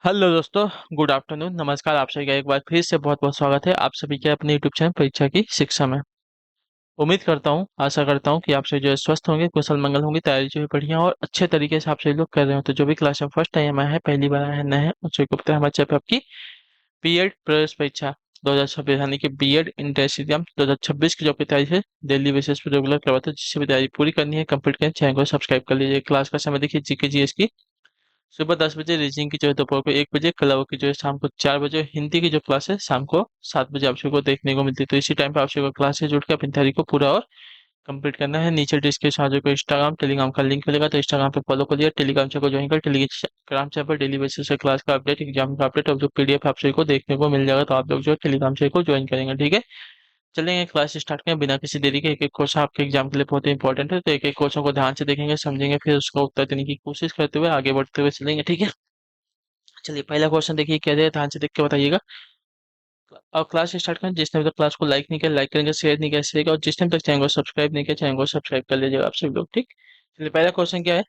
Hello दोस्तों। Good afternoon, नमस्कार। आप सभी का एक बार फिर से बहुत बहुत स्वागत है आप सभी के अपने यूट्यूब चैनल परीक्षा की शिक्षा में। उम्मीद करता हूँ, आशा करता हूँ कि आप सभी जो है स्वस्थ होंगे, कुशल मंगल होंगी, तैयारी जो है बढ़िया और अच्छे तरीके से आप सभी लोग कर रहे हो। तो जो भी क्लास में फर्स्ट टाइम आया है, पहली बार आया है, नया है, उन सभी को पता है हमारे चैनल पे आपकी बीएड प्रवेश परीक्षा 2026 यानी कि बीएड इंट्रेंस एग्जाम 2026 की जो आपकी तैयारी है डेली बेसिस पे रेगुलर करवाते हैं। जिससे भी तैयारी पूरी करनी है, कंप्लीट करनी है, चैनल को सब्सक्राइब कर लीजिए। क्लास का समय देखिए जीके जीएस की सुबह 10 बजे, रीजनिंग की जो है दोपहर को 1 बजे, कला की जो है शाम को 4 बजे, हिंदी की जो क्लास है शाम को 7 बजे आप सबको देखने को मिलती है। तो इसी टाइम पे आप सबको क्लास से जुड़ के अपनी तैयारी को पूरा और कंप्लीट करना है। नीचे डिस्क्रिप्शन जो को इंस्टाग्राम टेलीग्राम का लिंक मिलेगा, तो इंस्टाग्राम पे फॉलो कर लिया, टेलीग्राम चैनल को ज्वाइन कर, टेलीग्राम चैनल पर डेली बेसिस पे क्लास का अपडेट, एग्जाम का अपडेट और जो पीडीएफ आप सभी को देखने को मिल जाएगा। तो आप लोग जो है टेलीग्राम चैनल को ज्वाइन करेंगे, ठीक है। चलेंगे क्लास स्टार्ट करें बिना किसी देरी के। एक एक क्वेश्चन आपके एग्जाम के लिए बहुत ही इंपॉर्टेंट है, तो एक एक क्वेश्चन को ध्यान से देखेंगे, समझेंगे, फिर उसका उत्तर देने की कोशिश करते हुए आगे बढ़ते हुए चलेंगे, ठीक है। चलिए पहला क्वेश्चन देखिए क्या दिया है, ध्यान से देख के बताइएगा। अब क्लास स्टार्ट करें। जिसने अभी तक क्लास को लाइक नहीं किया लाइक करेंगे, शेयर नहीं किया शेयर करेगा, और जिसने अभी तक चैनल को सब्सक्राइब नहीं किया चैनल को सब्सक्राइब कर लीजिएगा आप सभी लोग, ठीक। चलिए पहला क्वेश्चन क्या है।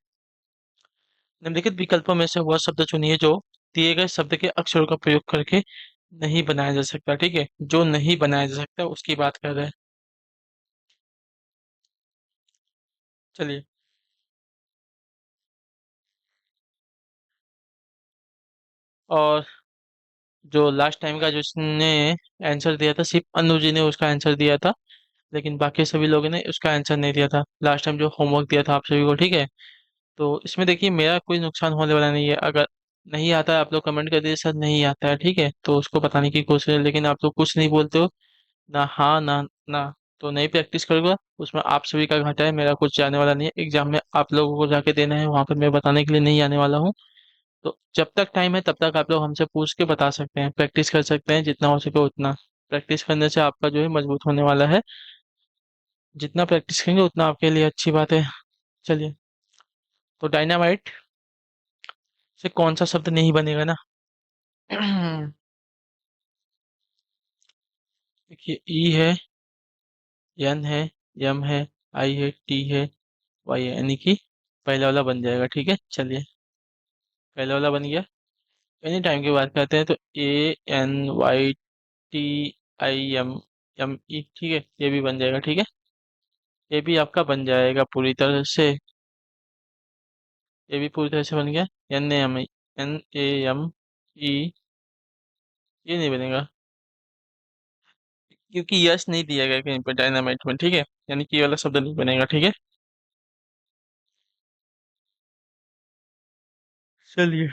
निम्नलिखित विकल्पों में से वह शब्द चुनिए जो दिए गए शब्द के अक्षरों का प्रयोग करके नहीं बनाया जा सकता, ठीक है। जो नहीं बनाया जा सकता उसकी बात कर रहे हैं। चलिए, और जो लास्ट टाइम का जिसने आंसर दिया था, सिर्फ अनु जी ने उसका आंसर दिया था, लेकिन बाकी सभी लोगों ने उसका आंसर नहीं दिया था लास्ट टाइम जो होमवर्क दिया था आप सभी को, ठीक है। तो इसमें देखिए मेरा कोई नुकसान होने वाला नहीं है। अगर नहीं आता है आप लोग कमेंट कर दीजिए सर नहीं आता है, ठीक है, तो उसको बताने की कोशिश है। लेकिन आप लोग कुछ नहीं बोलते हो, ना हाँ ना ना, तो नहीं प्रैक्टिस करूंगा उसमें आप सभी का घाटा है, मेरा कुछ जाने वाला नहीं है। एग्जाम में आप लोगों को जाके देना है, वहां पर मैं बताने के लिए नहीं आने वाला हूँ। तो जब तक टाइम है तब तक आप लोग हमसे पूछ के बता सकते हैं, प्रैक्टिस कर सकते हैं जितना हो सके उतना। प्रैक्टिस करने से आपका जो है मजबूत होने वाला है। जितना प्रैक्टिस करेंगे उतना आपके लिए अच्छी बात है। चलिए, तो डायनामाइट से कौन सा शब्द नहीं बनेगा ना। देखिए ई है, एन है, एम है, आई है, टी है, वाई है, यानी कि पहला वाला बन जाएगा, ठीक है। चलिए पहला वाला बन गया। एनी टाइम की बात करते हैं तो ANYTIM, एम ई, ठीक है, ये भी बन जाएगा, ठीक है। ये भी आपका बन जाएगा पूरी तरह से। ये भी पूरी तरह से बन गया। NAME, ये नहीं बनेगा क्योंकि यश नहीं दिया गया कहीं पर डायनामाइट में, ठीक है। यानी कि ये वाला शब्द नहीं बनेगा, ठीक है। चलिए,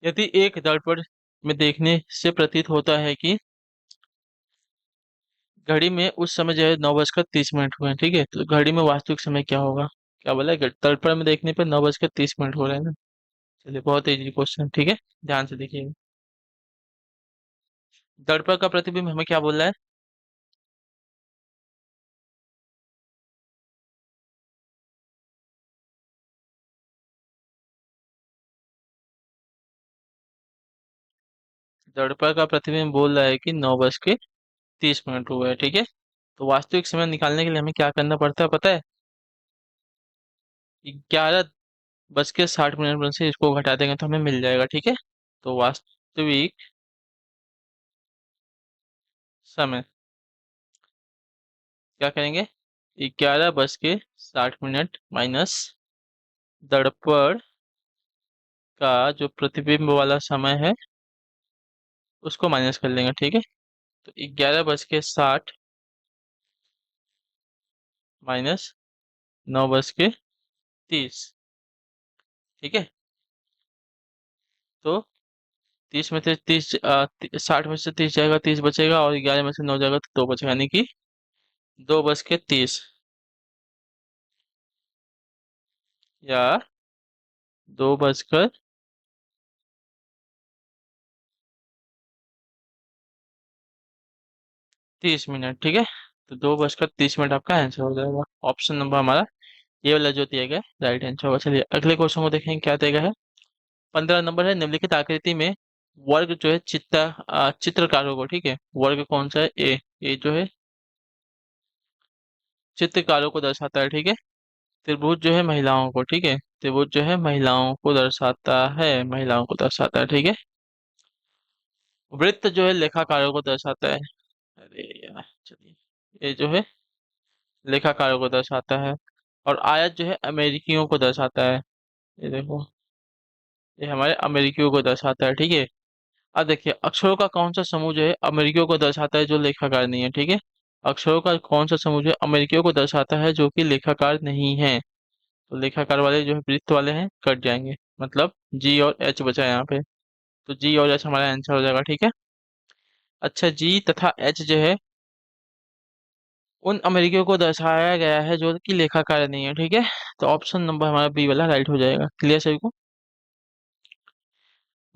यदि एक दर्पण में देखने से प्रतीत होता है कि घड़ी में उस समय जो है 9:30 हुए हैं, ठीक है, तो घड़ी में वास्तविक समय क्या होगा। क्या बोला है, दर्पण में देखने पर 9:30 हो रहे हैं ना। चलिए बहुत इजी क्वेश्चन, ठीक है, ध्यान से देखिए। दर्पण का प्रतिबिंब हमें क्या बोल रहा है। दर्पण का प्रतिबिंब बोल रहा है कि 9:30 हुए हैं, ठीक है। तो वास्तविक समय निकालने के लिए हमें क्या करना पड़ता है पता है। 11:60 से इसको घटा देंगे तो हमें मिल जाएगा, ठीक है। तो वास्तविक समय क्या करेंगे, 11:60 माइनस दर्पण का जो प्रतिबिंब वाला समय है उसको माइनस कर लेंगे, ठीक है। तो 11:60 माइनस 9:30, ठीक है। तो 60 में से 30 जाएगा, 30 बचेगा, और 11 में से 9 जाएगा तो 2 बचेगा, यानी कि 2:30, या 2:30, ठीक है। तो 2:30 आपका आंसर हो जाएगा। ऑप्शन नंबर हमारा ये वाला जो दिया गया राइट आंसर होगा। चलिए अगले क्वेश्चन को देखेंगे क्या दिया गया है। 15 नंबर है। निम्नलिखित आकृति में वर्ग जो है चित्रकारों को, ठीक है, वर्ग कौन सा है, ए जो है चित्रकारों को दर्शाता है, ठीक है। त्रिभुज जो है महिलाओं को, ठीक है, त्रिभुज जो है महिलाओं को दर्शाता है, महिलाओं को दर्शाता है, ठीक है। वृत्त जो है लेखाकारों को दर्शाता है। अरे यार चलिए, ये जो है लेखाकारों को दर्शाता है। और आयत जो है अमेरिकियों को दर्शाता है। ये देखो, ये हमारे अमेरिकियों को दर्शाता है, ठीक है। अब देखिए, अक्षरों का कौन सा समूह जो है अमेरिकियों को दर्शाता है जो लेखाकार नहीं है, ठीक है। अक्षरों का कौन सा समूह जो है अमेरिकियों को दर्शाता है जो कि लेखाकार नहीं है। तो लेखाकार वाले जो है वृत्त वाले हैं, कट जाएंगे, मतलब जी और एच बचा है यहाँ पे। तो जी और एच हमारा आंसर हो जाएगा, ठीक है। अच्छा, जी तथा एच जो है उन अमेरिकियों को दर्शाया गया है जो कि लेखाकार नहीं है, ठीक है। तो ऑप्शन नंबर हमारा बी वाला राइट हो जाएगा। क्लियर सभी को?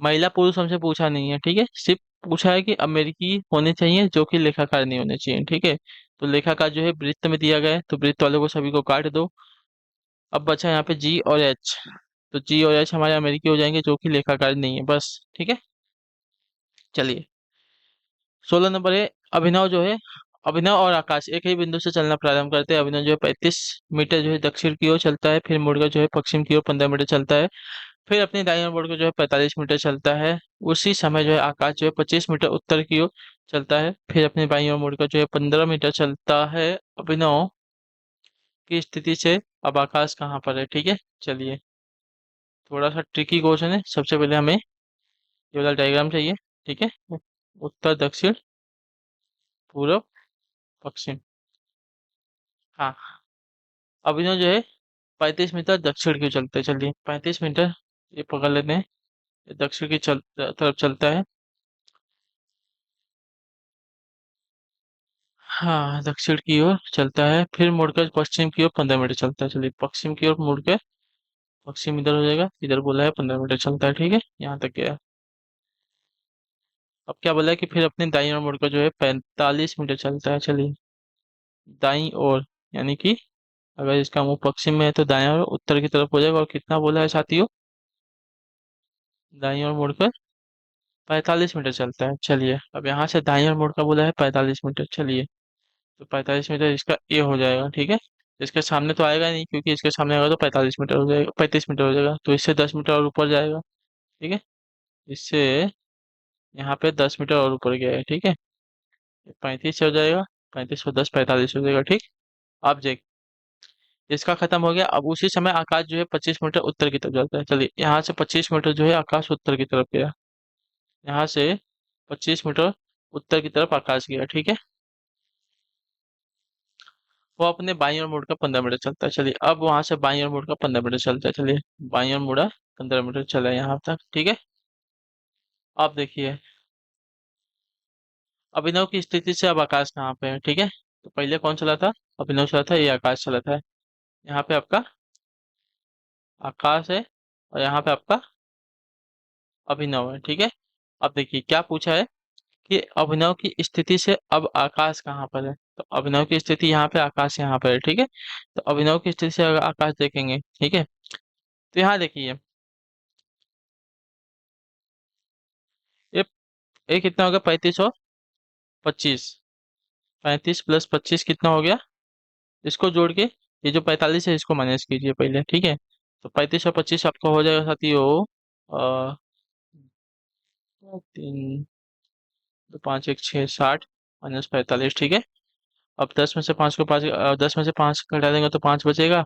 महिला पुरुष हमसे पूछा नहीं है, ठीक है, सिर्फ पूछा है कि अमेरिकी होने चाहिए जो कि लेखाकार नहीं होने चाहिए, ठीक है। तो लेखाकार जो है वृत्त में दिया गया है, तो वृत्त वालों को सभी को काट दो। अब बचा यहाँ पे जी और एच। तो जी और एच हमारे अमेरिकी हो जाएंगे जो कि लेखाकार नहीं है, बस, ठीक है। चलिए, 16 नंबर है। अभिनव जो है, अभिनव और आकाश एक ही बिंदु से चलना प्रारंभ करते हैं। अभिनव जो है 35 मीटर जो है दक्षिण की ओर चलता है, फिर मुड़कर जो है पश्चिम की ओर 15 मीटर चलता है, फिर अपनी दाईं ओर मुड़कर जो है 45 मीटर चलता है। उसी समय जो है आकाश जो है 25 मीटर उत्तर की ओर चलता है, फिर अपनी बाईं ओर मुड़कर जो है 15 मीटर चलता है। अभिनव की स्थिति से अब आकाश कहाँ पर है, ठीक है। चलिए, थोड़ा सा ट्रिकी क्वेश्चन है। सबसे पहले हमें ये वाला डायग्राम चाहिए, ठीक है। उत्तर, दक्षिण, पूर्व, पश्चिम। हाँ, अभिनव जो है 35 मीटर दक्षिण की ओर चलते हैं। चलिए, 35 मीटर ये पकड़ लेते हैं, ये दक्षिण की तरफ चलता है। हाँ, दक्षिण की ओर चलता है, फिर मुड़कर पश्चिम की ओर 15 मीटर चलता है। चलिए, पश्चिम की ओर मुड़ के, पश्चिम इधर हो जाएगा, इधर बोला है 15 मीटर चलता है, ठीक है, यहाँ तक गया। अब क्या बोला है कि फिर अपने दाईं ओर मुड़कर जो है 45 मीटर चलता है। चलिए, दाईं ओर, यानी कि अगर इसका मुंह पश्चिम में है तो दाएं ओर उत्तर की तरफ हो जाएगा। और कितना बोला है साथियों? दाईं ओर मुड़कर 45 मीटर चलता है। चलिए, अब यहाँ से दाईं ओर मुड़कर बोला है 45 मीटर। चलिए, तो 45 मीटर इसका ए हो जाएगा, ठीक है। इसके सामने तो आएगा नहीं, क्योंकि इसके सामने आएगा तो 45 मीटर हो जाएगा, 35 मीटर हो जाएगा, तो इससे 10 मीटर और ऊपर जाएगा, ठीक है। इससे यहाँ पे 10 मीटर और ऊपर गया है, ठीक है। 35 हो जाएगा, 35 और 10 45 हो जाएगा, ठीक। अब देख, इसका खत्म हो गया। अब उसी समय आकाश जो है 25 मीटर उत्तर की तरफ जाता है। चलिए, यहाँ से 25 मीटर जो है आकाश उत्तर की तरफ गया, यहाँ से 25 मीटर उत्तर की तरफ आकाश गया, ठीक है। वो अपने बाईं ओर मुड़कर 15 मीटर चलता है। चलिए, अब वहां से बाईं ओर मुड़कर 15 मीटर चलता है। चलिए, बाईं ओर मुड़ा, 15 मीटर चला यहाँ तक, ठीक है। अब देखिए, अभिनव की स्थिति से अब आकाश कहाँ पे है, ठीक है। तो पहले कौन चला था? अभिनव चला था, ये आकाश चला था। यहाँ पे आपका आकाश है, और यहाँ पे आपका अभिनव है, ठीक है। अब देखिए क्या पूछा है कि अभिनव की स्थिति से अब आकाश कहाँ पर है। तो अभिनव की स्थिति यहाँ पे, आकाश यहाँ पर है, ठीक है। तो अभिनव की स्थिति से अगर आकाश देखेंगे, ठीक है। तो यहाँ देखिए, ये ये कितना हो गया? 35 और 25। 35 + 25 कितना हो गया? इसको जोड़ के ये जो 45 है इसको माइनस कीजिए पहले, ठीक है। तो 35 और 25 आपका हो जाएगा साथियों, 3, 2, 5, 1, 6, 60 -45, ठीक है। अब 10 में से 5 घटा देंगे तो 5 बचेगा,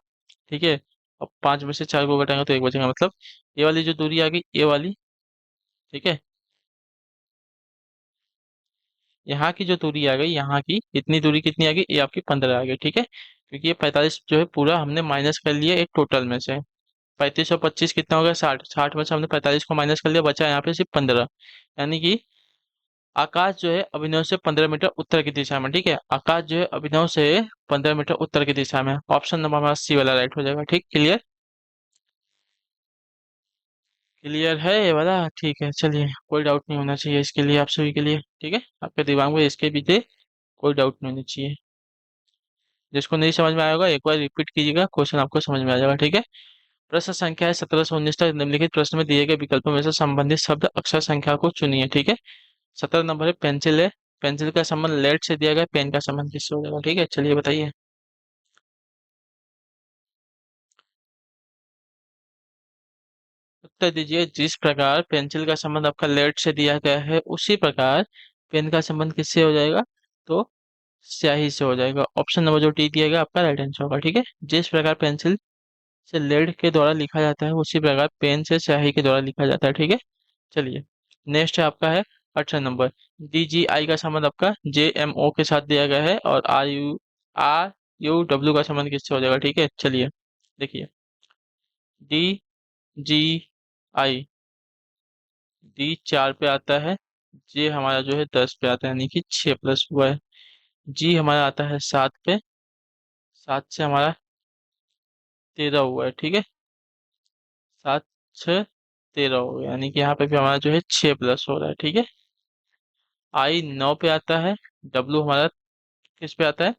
ठीक है। अब 5 में से 4 को घटाएंगे तो 1 बचेगा, मतलब ये वाली जो दूरी आ गई, ये वाली, ठीक है। यहाँ की जो दूरी आ गई, यहाँ की इतनी दूरी कितनी आ गई? ये आपकी 15 आ गई, ठीक है। क्योंकि ये 45 जो है पूरा हमने माइनस कर लिया एक टोटल में से। 35 और 25 कितना हो गया? 60। 60 में से हमने 45 को माइनस कर लिया, बचा यहाँ पे सिर्फ 15। यानी कि आकाश जो है अभिनव से 15 मीटर उत्तर की दिशा में, ठीक है। आकाश जो है अभिनव से 15 मीटर उत्तर की दिशा में। ऑप्शन नंबर हमारा सी वाला राइट हो जाएगा, ठीक। क्लियर? क्लियर है ये वाला? ठीक है, चलिए, कोई डाउट नहीं होना चाहिए इसके लिए, आप सभी के लिए, ठीक है। आपके दिमाग में इसके भी थे, कोई डाउट नहीं होना चाहिए। जिसको नहीं समझ में आया होगा एक बार रिपीट कीजिएगा, क्वेश्चन आपको समझ में आ जाएगा, ठीक है। प्रश्न संख्या है 17 से 19 तक। निम्नलिखित प्रश्न में दिए गए विकल्पों में से संबंधित शब्द अक्षर संख्या को चुनिए, ठीक है। 17 नंबर है, पेंसिल है। पेंसिल का संबंध लेड से दिया गया, पेन का संबंध किससे हो जाएगा, ठीक है। चलिए बताइए। उत्तर दीजिए। जिस प्रकार पेंसिल का संबंध आपका लेड से दिया गया है, उसी प्रकार पेन का संबंध किससे हो जाएगा? तो स्याही से हो जाएगा। ऑप्शन नंबर जो डी दिया गया आपका राइट आंसर होगा। ठीक है, जिस प्रकार पेंसिल से लेड के द्वारा लिखा जाता है, उसी प्रकार पेन से स्याही के द्वारा लिखा जाता है। ठीक है, चलिए नेक्स्ट है आपका है 18 नंबर। DGI का संबंध आपका JMO के साथ दिया गया है, और RUW का संबंध किससे हो जाएगा? ठीक है, चलिए देखिए। DGI, डी 4 पे आता है, जे हमारा जो है 10 पे आता है, यानी कि 6 प्लस हुआ है। जी हमारा आता है 7 पे, 7 से हमारा 13 हुआ है। ठीक है, 7 6 13 हो गया, यानी कि यहाँ पे भी हमारा जो है 6 प्लस हो रहा है। ठीक है, आई 9 पे आता है, डब्लू हमारा किस पे आता है?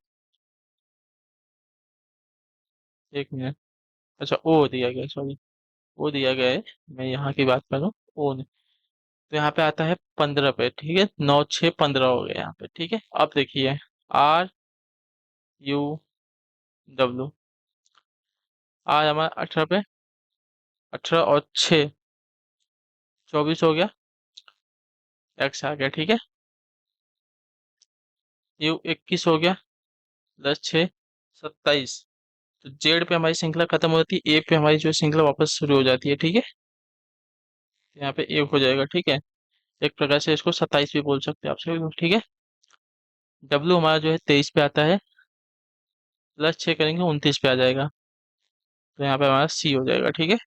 एक मिनट, अच्छा ओ दिया गया, सॉरी, ओ दिया गया है, मैं यहाँ की बात कर रहा हूँ, ओ नहीं। तो यहाँ पे आता है 15 पे। ठीक है, 9 6 15 हो गया यहाँ पे। ठीक है, अब देखिए RUW, आर हमारा 18 पे, 18 और 6 24 हो गया, एक्स आ गया। ठीक है, यू 21 हो गया, प्लस 6 27। तो जेड पे हमारी श्रृंखला खत्म हो जाती है, ए पे हमारी जो श्रृंखला वापस शुरू हो जाती है। ठीक है, तो यहाँ पे ए हो जाएगा। ठीक है, एक प्रकार से इसको 27 भी बोल सकते हैं आप सभी लोग। ठीक है, डब्लू हमारा जो है 23 पे आता है, प्लस 6 करेंगे 29 पे आ जाएगा, तो यहाँ पे हमारा सी हो जाएगा। ठीक है,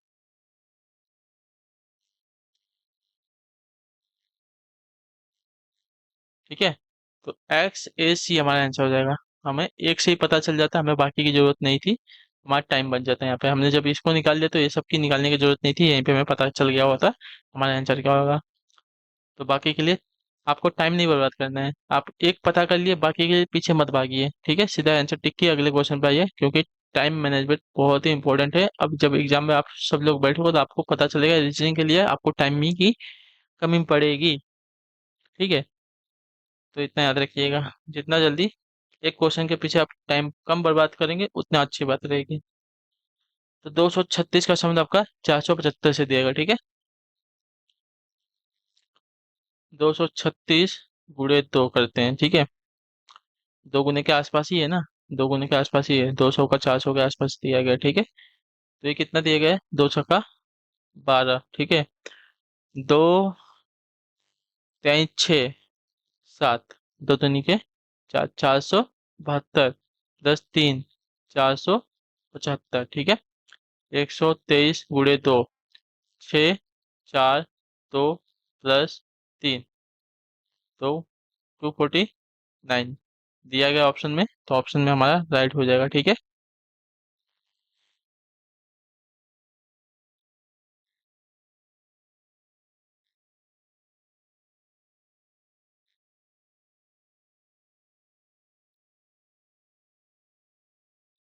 ठीक है, तो एक्स ए सी हमारा आंसर हो जाएगा। हमें एक से ही पता चल जाता है, हमें बाकी की जरूरत नहीं थी, हमारा टाइम बच जाता है यहाँ पे। हमने जब इसको निकाल लिया तो ये सब की निकालने की जरूरत नहीं थी, यहीं पे हमें पता चल गया होता हमारा आंसर क्या होगा। तो बाकी के लिए आपको टाइम नहीं बर्बाद करना है, आप एक पता कर लिए, बाकी के पीछे मत भागिए। ठीक है, सीधा आंसर टिक के अगले क्वेश्चन पे आइए, क्योंकि टाइम मैनेजमेंट बहुत ही इंपॉर्टेंट है। अब जब एग्जाम में आप सब लोग बैठोगे तो आपको पता चलेगा रीजनिंग के लिए आपको टाइमिंग की कमी पड़ेगी। ठीक है, तो इतना याद रखिएगा, जितना जल्दी एक क्वेश्चन के पीछे आप टाइम कम बर्बाद करेंगे, उतना अच्छी बात रहेगी। तो 236 का संबंध आपका 475 से दिएगा। ठीक है, 236 गुणे 2 करते हैं। ठीक है, दो गुने के आसपास ही है ना, दो गुने के आसपास ही है, 200 का 400 के आसपास दिया गया। ठीक है, तो ये कितना दिया गया है? 2 का 12। ठीक है, 2 3 6 7, दो दूनी के 4, 472, 10 3 475। ठीक है, 123 गुणे 2, 6 4 2 प्लस 3, तो 249 दिया गया ऑप्शन में, तो ऑप्शन में हमारा राइट हो जाएगा। ठीक है,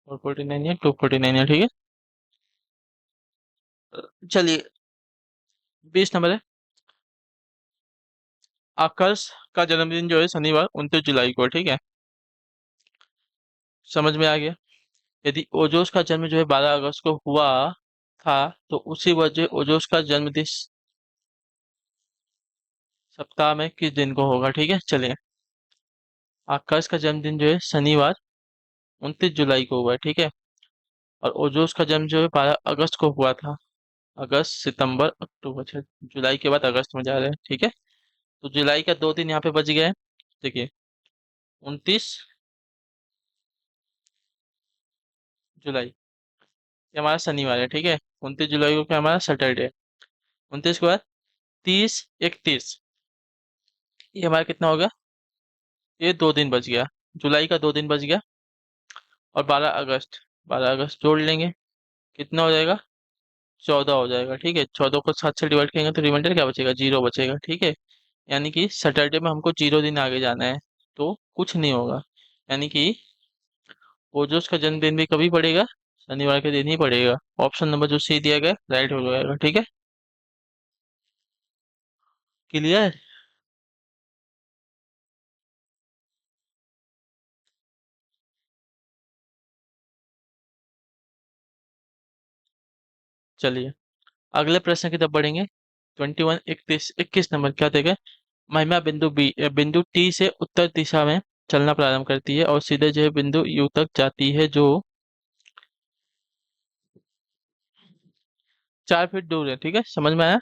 और 49 है, 249 है। ठीक है, चलिए 20 नंबर है। आकर्ष का जन्मदिन जो है शनिवार 29 जुलाई को है। ठीक है, समझ में आ गया। यदि ओजोस का जन्म जो है 12 अगस्त को हुआ था, तो उसी वजह ओजोस का जन्मदिन सप्ताह में किस दिन को होगा? ठीक है, चलिए आकाश का जन्मदिन जो है शनिवार 29 जुलाई को हुआ है। ठीक है, और ओजोस का जन्म जो है 12 अगस्त को हुआ था। अगस्त सितंबर अक्टूबर, अच्छा जुलाई के बाद अगस्त में जा रहे हैं। ठीक है, तो जुलाई का 2 दिन यहाँ पे बच गया है। देखिए 29 जुलाई, ये हमारा शनिवार है। ठीक है, 29 जुलाई को क्या हमारा सैटरडे है। 29 के बाद 30 31, ये हमारा कितना हो गया? ये 2 दिन बच गया, जुलाई का 2 दिन बच गया। और 12 अगस्त, 12 अगस्त जोड़ लेंगे, कितना हो जाएगा? 14 हो जाएगा। ठीक है, 14 को 7 से डिवाइड करेंगे तो रिमाइंडर क्या बचेगा? 0 बचेगा। ठीक है, यानी कि सैटरडे में हमको 0 दिन आगे जाना है, तो कुछ नहीं होगा। यानी कि ओजोस का जन्मदिन भी कभी पड़ेगा? शनिवार के दिन ही पड़ेगा। ऑप्शन नंबर जो सी दिया गया राइट हो जाएगा। ठीक है, क्लियर। चलिए अगले प्रश्न की तरफ बढ़ेंगे। 21 21 नंबर क्या देगा। महिमा बिंदु टी से उत्तर दिशा में चलना प्रारंभ करती है और सीधे जो है बिंदु यू तक जाती है, जो 4 फीट दूर है। ठीक है, समझ में आया।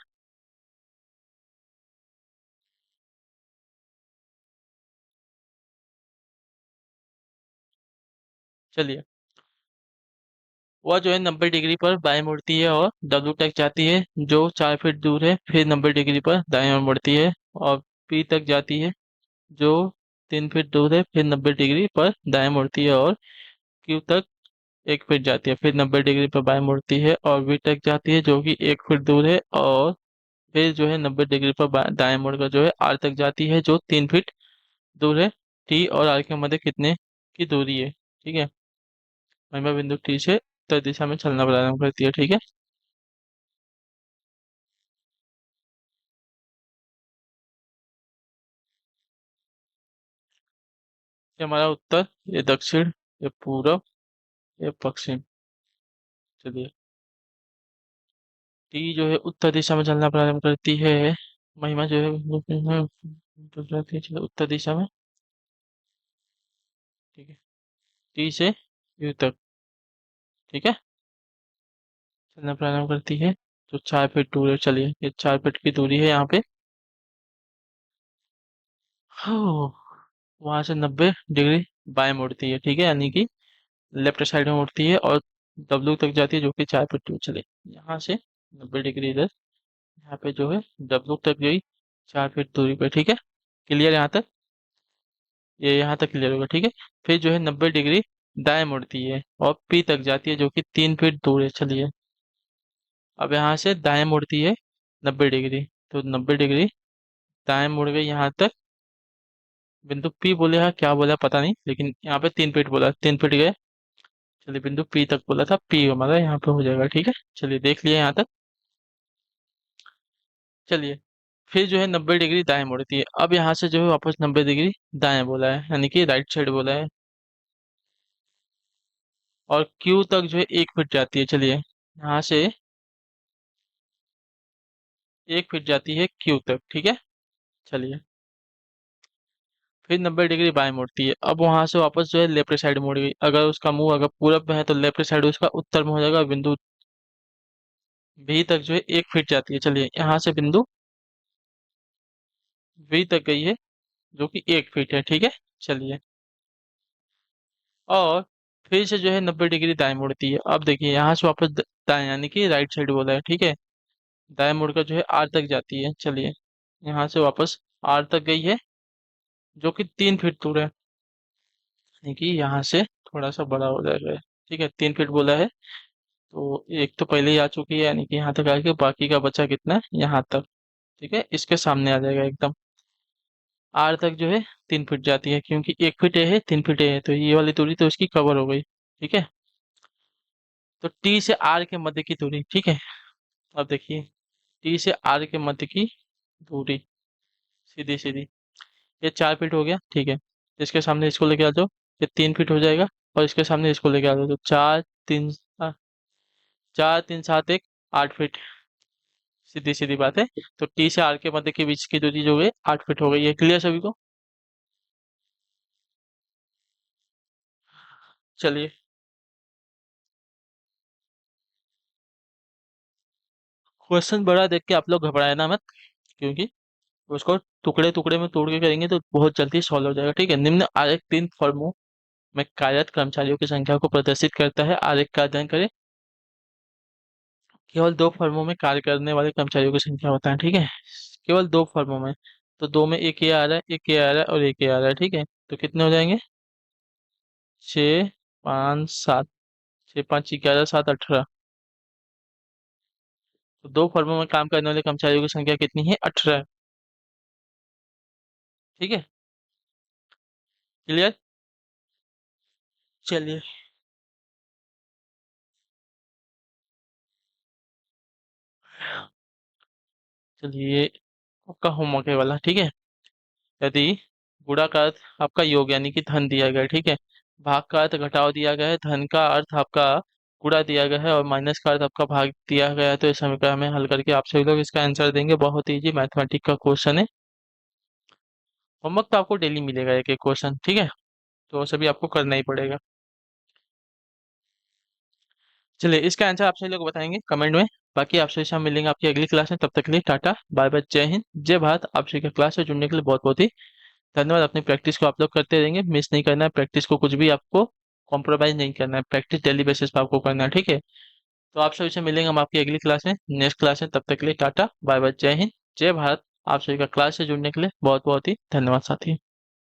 चलिए, वह जो है 90 डिग्री पर बाएं मुड़ती है और डब्ल्यू तक जाती है, जो 4 फीट दूर है, फिर 90 डिग्री पर दाएं ओर मुड़ती है और पी तक जाती है, जो 3 फीट दूर है, फिर 90 डिग्री पर दाएं मुड़ती है और क्यू तक 1 फीट जाती है, फिर 90 डिग्री पर बाएं मुड़ती है और वी तक जाती है, जो कि 1 फीट दूर है, और फिर जो है 90 डिग्री पर दाएं मुड़कर जो है आर तक जाती है, जो 3 फीट दूर है। टी और आर के मध्य कितने की दूरी है। ठीक है, महिमा बिंदु टी से उत्तर दिशा में चलना प्रारंभ करती है। ठीक है, ये हमारा उत्तर, ये दक्षिण, ये पूरब, ये पश्चिम। चलिए, टी जो है उत्तर दिशा में चलना प्रारंभ करती है। महिमा जो है चलो उत्तर दिशा में। ठीक है, टी से यू तक। ठीक है, चलना प्रारंभ करती है, तो 4 फीट दूर है। चलिए, ये 4 फीट की दूरी है यहाँ पे। वहां से 90 डिग्री बाएं मुड़ती है। ठीक है, यानी कि लेफ्ट साइड में मुड़ती है और डब्ल्यू तक जाती है, जो कि 4 फीट दूर। चले, यहाँ से 90 डिग्री इधर, यहाँ पे जो है डब्ल्यू तक गई 4 फीट दूरी पे। ठीक है, क्लियर यहाँ तक। ये यहाँ तक क्लियर होगा। ठीक है, फिर जो है 90 डिग्री दाएं मुड़ती है और पी तक जाती है, जो कि 3 फीट दूर है। चलिए, अब यहाँ से दाएं मुड़ती है 90 डिग्री, तो 90 डिग्री दाएं मुड़ गई यहाँ तक। बिंदु पी बोले, हाँ क्या बोला पता नहीं, लेकिन यहाँ पे 3 फीट बोला, 3 फीट गए। चलिए, बिंदु पी तक बोला था, पी हमारा यहाँ पे हो जाएगा। ठीक है, चलिए देख लिया यहाँ तक। चलिए, फिर जो है 90 डिग्री दाएं मुड़ती है। अब यहाँ से जो है वापस 90 डिग्री दाएं बोला है, यानी कि राइट साइड बोला है, और क्यू तक जो है 1 फीट जाती है। चलिए, यहाँ से 1 फीट जाती है क्यू तक। ठीक है, चलिए, फिर 90 डिग्री बाएं मुड़ती है। अब वहां से वापस जो है लेफ्ट साइड मुड़ गई। अगर उसका मुंह अगर पूरब में है तो लेफ्ट साइड उसका उत्तर में हो जाएगा। बिंदु भी तक जो है 1 फीट जाती है। चलिए, यहाँ से बिंदु वी तक गई है, जो कि 1 फीट है। ठीक है, चलिए, और फिर से जो है 90 डिग्री दाएं मुड़ती है। अब देखिए, यहाँ से वापस दाएं, यानी कि राइट साइड बोला है। ठीक है, दाएं मुड़कर जो है आर तक जाती है। चलिए, यहाँ से वापस आर तक गई है, जो कि 3 फीट दूर है, यानी कि यहाँ से थोड़ा सा बड़ा हो जाएगा। ठीक है, 3 फीट बोला है, तो एक तो पहले ही आ चुकी है, यानी कि यहाँ तक आके बाकी का बचा कितना है, यहाँ तक। ठीक है, इसके सामने आ जाएगा एकदम। आर तक जो है 3 फीट जाती है, क्योंकि 1 फीट है, 3 फीट है, तो ये वाली दूरी तो इसकी कवर हो गई। ठीक है, तो टी से आर के मध्य की दूरी। ठीक है, अब देखिए, टी से आर के मध्य की दूरी सीधी सीधी, ये 4 फीट हो गया। ठीक है, इसके सामने इसको लेके आ जाओ, ये 3 फीट हो जाएगा, और इसके सामने इसको लेके आ जाओ, तो 4 3 7 8 फीट। सीधी सीधी बात है। तो टी से आर के मध्य के बीच की दूरी जो है 8 फीट हो गई है। क्लियर सभी को। चलिए, क्वेश्चन बड़ा देख के आप लोग घबराए ना मत, क्योंकि उसको टुकड़े टुकड़े में तोड़ के करेंगे तो बहुत जल्दी सॉल्व हो जाएगा। ठीक है, निम्न आरेख 3 फर्मों में कार्यरत कर्मचारियों की संख्या को प्रदर्शित करता है। आरेख का अध्ययन करें। केवल 2 फर्मों में कार्य करने वाले कर्मचारियों की संख्या होता है। ठीक है, केवल 2 फर्मों में, तो दो में एक ये आ रहा है, एक ये आ रहा है और एक ये आ रहा है। ठीक है, तो कितने हो जाएंगे, 6 5 7, 6 5 11 7 18। तो 2 फर्मों में काम करने वाले कर्मचारियों की संख्या कितनी है, 18। ठीक है, क्लियर। चलिए, चलिए, आपका होमवर्क है वाला। ठीक है, यदि गुणा का अर्थ आपका योग यानी कि धन दिया गया है, ठीक है, भाग का अर्थ घटाव दिया गया है, धन का अर्थ आपका गुणा दिया गया है और माइनस का अर्थ आपका भाग दिया गया है, तो इस समीकरण में हल करके आप सभी लोग इसका आंसर देंगे। बहुत इजी मैथमेटिक्स का क्वेश्चन है। होमवर्क तो आपको डेली मिलेगा एक एक क्वेश्चन, ठीक है, तो सभी आपको करना ही पड़ेगा। चलिए इसका आंसर आप सभी लोग बताएंगे कमेंट में। बाकी आपसे हम मिलेंगे आपकी अगली क्लास में, तब तक के लिए टाटा बाय बाय, जय हिंद जय भारत। आप सभी का क्लास से जुड़ने के लिए बहुत बहुत ही धन्यवाद। अपनी प्रैक्टिस को आप लोग करते रहेंगे, मिस नहीं करना है प्रैक्टिस को, कुछ भी आपको कॉम्प्रोमाइज नहीं करना है, प्रैक्टिस डेली बेसिस पे आपको करना है, ठीक है। तो आप सभी से मिलेंगे हम आपकी अगली क्लास में, नेक्स्ट क्लास में, तब तक के लिए टाटा बाय बाय, जय हिंद जय भारत। आप सभी का क्लास से जुड़ने के लिए बहुत बहुत ही धन्यवाद साथी।